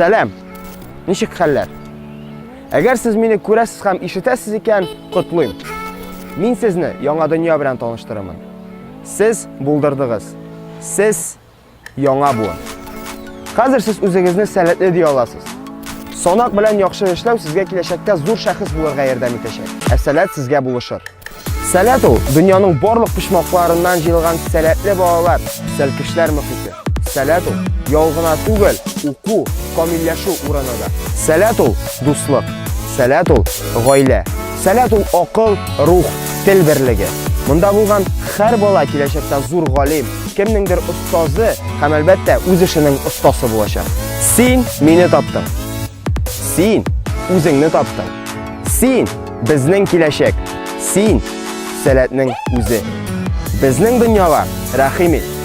Salam. Nishik xallar? Agar siz meni ko'rasiz ham eshitasiz ekan, qutluyum. Men sizni yangi dunyo bilan tanishtiraman. Siz buldirdingiz. Siz yangi buvi. Hozir siz o'zingizni salatli deya olasiz. Sonoq bilan yaxshi ishlaw sizga kelajakda zo'r shaxs bo'lishga yordam etacak. Salat sizga bo'lishir. Salat u dunyoning barliq pishmoqlaridan jilgan salatli bolalar, silkishlar muhiti. Salat u yolg'ona tug'il, uqu, komillashuv o'rinida. Salat u do'stlik. Salat u g'oila. Salat u aql, ruh, til birligi. Bunda bo'lgan har bola kelajakda zo'r g'olim, kimningdir ustozi ham albatta o'z ishining ustozi bo'ladi. Sen meni topding. Sen o'zingni topding. Sen bizning kelajak. Sen salatning o'zi. Bizning dunyoga rahim et.